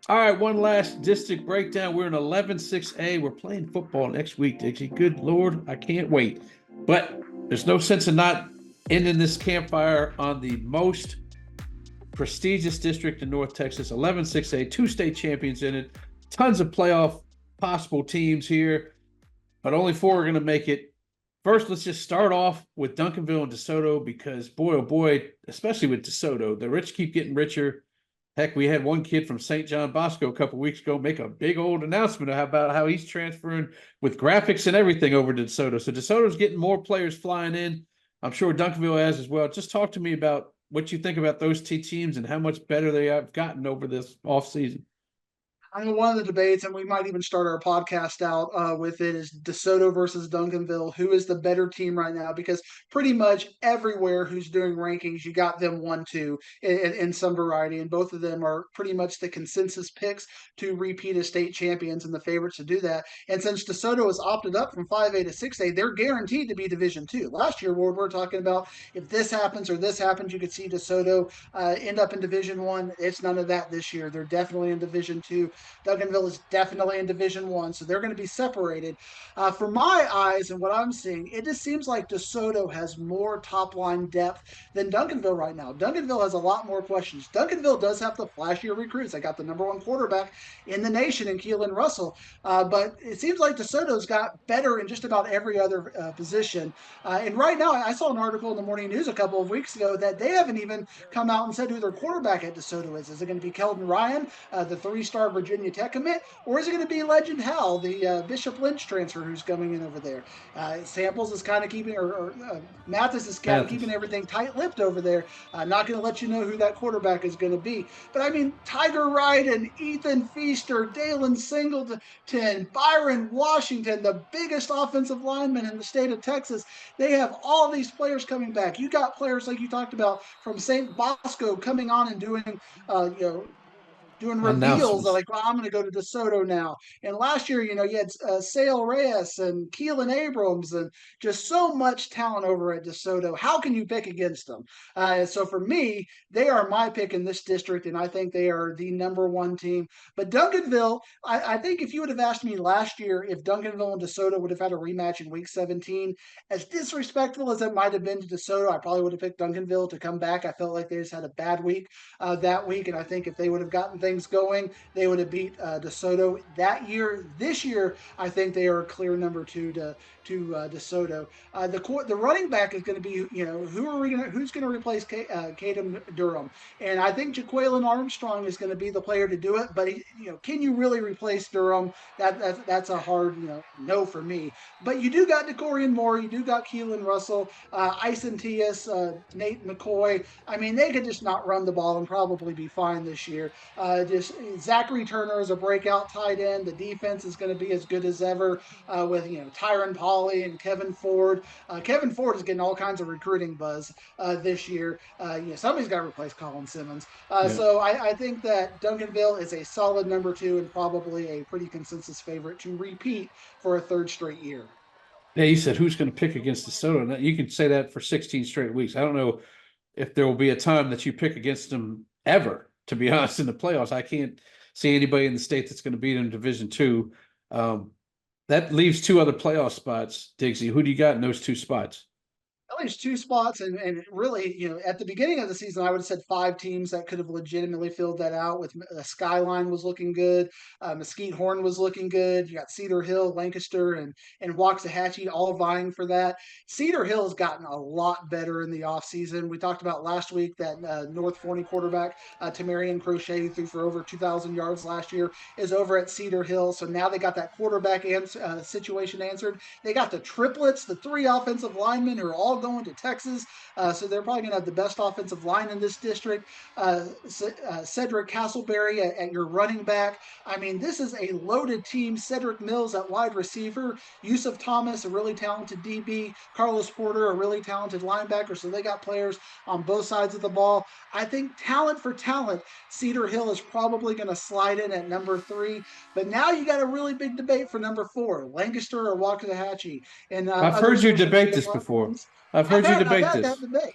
All right, one last district breakdown. We're in 11-6A. We're playing football next week, Dixie. Good Lord, I can't wait. But there's no sense in not ending this campfire on the most prestigious district in North Texas, 11-6A, two state champions in it, tons of playoff possible teams here, but only four are going to make it. First, let's just start off with Duncanville and DeSoto because, boy, oh boy, especially with DeSoto, the rich keep getting richer. Heck, we had one kid from St. John Bosco a couple weeks ago make a big old announcement about how he's transferring with graphics and everything over to DeSoto. So DeSoto's getting more players flying in. I'm sure Duncanville has as well. Just talk to me about what you think about those two teams and how much better they have gotten over this offseason. I know one of the debates, and we might even start our podcast out with it, is DeSoto versus Duncanville. Who is the better team right now? Because pretty much everywhere who's doing rankings, you got them 1-2 in some variety, and both of them are pretty much the consensus picks to repeat as state champions and the favorites to do that. And since DeSoto has opted up from 5A to 6A, they're guaranteed to be Division 2. Last year, Ward, we're talking about if this happens or this happens, you could see DeSoto end up in Division 1. It's none of that this year. They're definitely in Division 2. Duncanville is definitely in Division 1, so they're going to be separated. For my eyes and what I'm seeing, it just seems like DeSoto has more top line depth than Duncanville right now. Duncanville has a lot more questions. Duncanville does have the flashier recruits. They got the number one quarterback in the nation in Keelan Russell, but it seems like DeSoto's got better in just about every other position. And right now, I saw an article in the Morning News a couple of weeks ago that they haven't even come out and said who their quarterback at DeSoto is. Is it going to be Keldon Ryan, the three-star Virginia Tech commit, or is it going to be Legend Hal, the Bishop Lynch transfer who's coming in over there? Samples is kind of keeping, or Mathis is kind of keeping everything tight-lipped over there. Not going to let you know who that quarterback is going to be. But I mean, Tiger Wright and Ethan Feaster, Dalen Singleton, Byron Washington, the biggest offensive lineman in the state of Texas. They have all these players coming back. You got players like you talked about from St. Bosco coming on and doing reveals Announcements. like, well, I'm going to go to DeSoto now. And last year, you had Sale Reyes and Keelan Abrams and just so much talent over at DeSoto. How can you pick against them? So for me, they are my pick in this district, and I think they are the number one team. But Duncanville, I think if you would have asked me last year if Duncanville and DeSoto would have had a rematch in week 17, as disrespectful as it might have been to DeSoto, I probably would have picked Duncanville to come back. I felt like they just had a bad week that week, and I think if they would have gotten things going, they would have beat DeSoto that year. This year, I think they are a clear number two to DeSoto. The running back is going to be, who's going to replace Caden Durham? And I think Jaqueline Armstrong is going to be the player to do it. But can you really replace Durham? That's a hard no for me. But you do got DeCorian Moore, you do got Keelan Russell, Ison Tias, Nate McCoy. I mean, they could just not run the ball and probably be fine this year. Just Zachary Turner is a breakout tight end. The defense is going to be as good as ever with Tyron Pauley and Kevin Ford. Kevin Ford is getting all kinds of recruiting buzz this year. Somebody's got to replace Colin Simmons. Yeah. So I think that Duncanville is a solid number two and probably a pretty consensus favorite to repeat for a third straight year. Yeah, you said who's going to pick against DeSoto. You can say that for 16 straight weeks. I don't know if there will be a time that you pick against them ever, to be honest, in the playoffs. I can't see anybody in the state that's going to beat them in Division 2. That leaves two other playoff spots. Diggsy, who do you got in those two spots? At least two spots, and really, at the beginning of the season, I would have said five teams that could have legitimately filled that out. With Skyline was looking good, Mesquite Horn was looking good. You got Cedar Hill, Lancaster, and Waxahachie all vying for that. Cedar Hill has gotten a lot better in the offseason. We talked about last week that North Forney quarterback Tamarian Crochet, who threw for over 2,000 yards last year, is over at Cedar Hill. So now they got that quarterback situation answered. They got the triplets, the three offensive linemen who are all going to Texas. So they're probably going to have the best offensive line in this district. Cedric Castleberry at your running back. I mean, this is a loaded team. Cedric Mills at wide receiver. Yusuf Thomas, a really talented DB. Carlos Porter, a really talented linebacker. So they got players on both sides of the ball. I think talent for talent, Cedar Hill is probably going to slide in at number 3. But now you got a really big debate for number 4, Lancaster or Waxahachie. And I've heard you debate this before. I've heard you I've debate had that this. debate.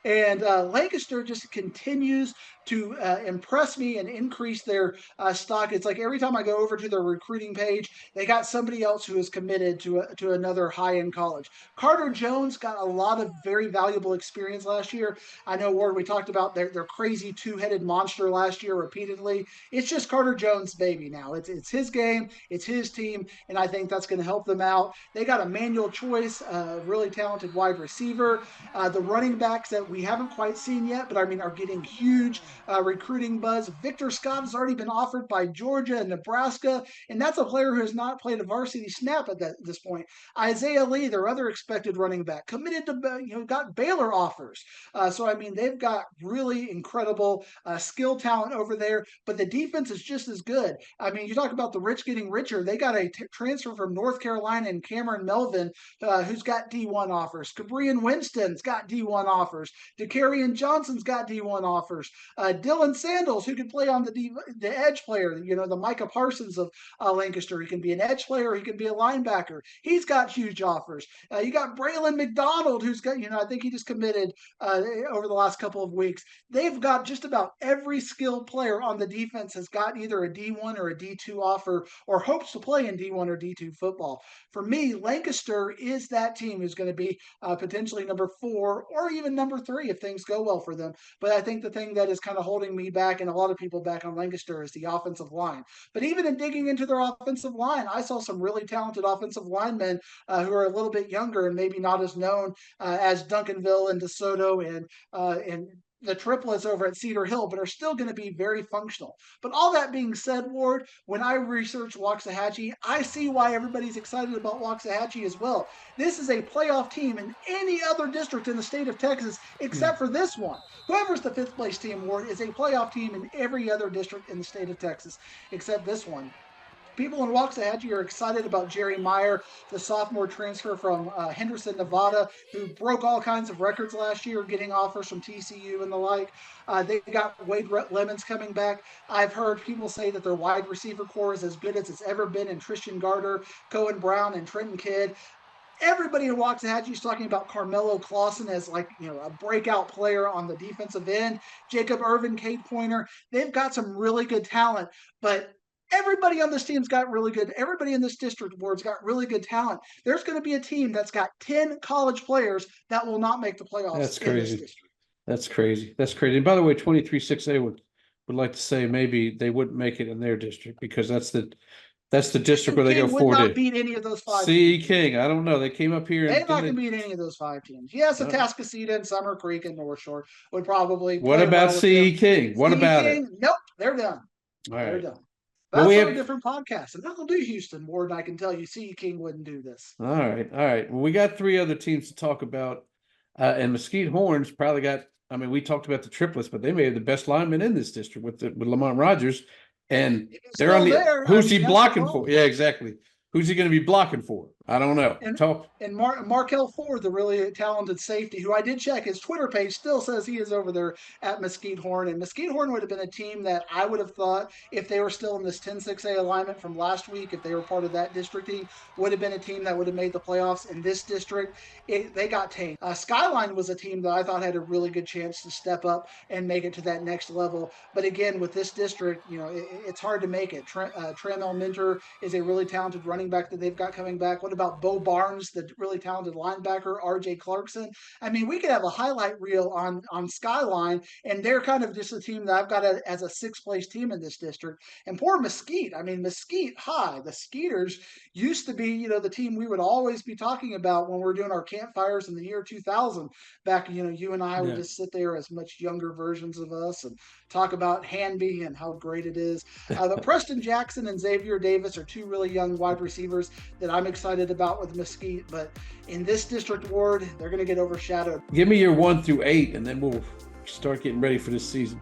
And Lancaster just continues to impress me and increase their stock. It's like every time I go over to their recruiting page, they got somebody else who is committed to another high-end college. Carter Jones got a lot of very valuable experience last year. I know, Ward, we talked about their crazy two-headed monster last year repeatedly. It's just Carter Jones' baby now. It's his game, it's his team, and I think that's going to help them out. They got Emmanuel Choice, a really talented wide receiver. The running backs that we haven't quite seen yet, but I mean are getting huge recruiting buzz. Victor Scott has already been offered by Georgia and Nebraska, and that's a player who has not played a varsity snap at this point. Isaiah Lee, their other expected running back, committed to got Baylor offers. So I mean they've got really incredible skill talent over there, but the defense is just as good. I mean, you talk about the rich getting richer. They got a transfer from North Carolina and Cameron Melvin, who's got D1 offers. Cabrian Winston's got D1 offers. DeCarrion Johnson's got D1 offers. Dylan Sandals, who can play on the edge player, the Micah Parsons of Lancaster. He can be an edge player. He can be a linebacker. He's got huge offers. You got Braylon McDonald, who's got, I think he just committed over the last couple of weeks. They've got just about every skilled player on the defense has got either a D1 or a D2 offer or hopes to play in D1 or D2 football. For me, Lancaster is that team who's going to be potentially number 4 or even number 3 if things go well for them. But I think the thing that is kind of holding me back and a lot of people back on Lancaster is the offensive line. But even in digging into their offensive line, I saw some really talented offensive linemen who are a little bit younger and maybe not as known as Duncanville and DeSoto and the triplets over at Cedar Hill, but are still going to be very functional. But all that being said, Ward, when I research Waxahachie, I see why everybody's excited about Waxahachie as well. This is a playoff team in any other district in the state of Texas except for this one. Whoever's the 5th place team, Ward, is a playoff team in every other district in the state of Texas except this one. People in Waxahachie are excited about Jerry Meyer, the sophomore transfer from Henderson, Nevada, who broke all kinds of records last year, getting offers from TCU and the like. They got Wade Lemons coming back. I've heard people say that their wide receiver core is as good as it's ever been in Tristan Garter, Cohen Brown, and Trenton Kidd. Everybody in Waxahachie is talking about Carmelo Clausen as a breakout player on the defensive end. Jacob Irvin, Kate Pointer. They've got some really good talent, but everybody on this team's got really good. Everybody in this district board's got really good talent. There's going to be a team that's got 10 college players that will not make the playoffs. That's crazy. That's crazy. That's crazy. And by the way, 23-6A would like to say maybe they wouldn't make it in their district because that's the district where they go 4-2. Would not beat any of those 5 teams. King, I don't know. They came up here. They're not going to beat any of those 5 teams. Yes, Atascocita and Summer Creek and North Shore would probably. What about CE King? What about it? Nope, they're done. All right. They're done. That's a different podcast. And they'll do Houston more than I can tell you. CE King wouldn't do this. All right. Well, we got 3 other teams to talk about. And Mesquite Horns probably got, we talked about the triplets, but they may have the best lineman in this district with Lamont Rogers. And they're on the who's he blocking for? Yeah, exactly. Who's he going to be blocking for? I don't know. And Markel Ford, the really talented safety, who I did check, his Twitter page still says he is over there at Mesquite Horn. And Mesquite Horn would have been a team that I would have thought, if they were still in this 10-6A alignment from last week, if they were part of that districting, would have been a team that would have made the playoffs in this district. They got tamed. Skyline was a team that I thought had a really good chance to step up and make it to that next level. But again, with this district, it's hard to make it. Tramel Minter is a really talented running back that they've got coming back. What about Bo Barnes, the really talented linebacker, RJ Clarkson? We could have a highlight reel on Skyline, and they're kind of just a team that I've got as a 6th place team in this district. And poor Mesquite. Mesquite High, the Skeeters used to be, the team we would always be talking about when we're doing our campfires in the year 2000. Back, you and I would just sit there as much younger versions of us and talk about Hanby and how great it is. But Preston Jackson and Xavier Davis are 2 really young wide receivers that I'm excited about with Mesquite. But in this district, Ward, they're going to get overshadowed. Give me your 1 through 8, and then we'll start getting ready for this season.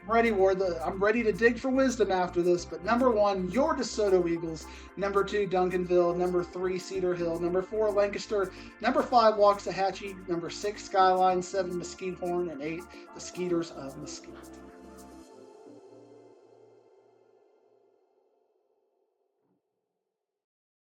I'm ready, Ward. I'm ready to dig for wisdom after this. But number 1, your DeSoto Eagles. Number 2, Duncanville. Number 3, Cedar Hill. Number 4, Lancaster. Number 5, Waxahachie. Number 6, Skyline. 7, Mesquite Horn. And 8, the Skeeters of Mesquite.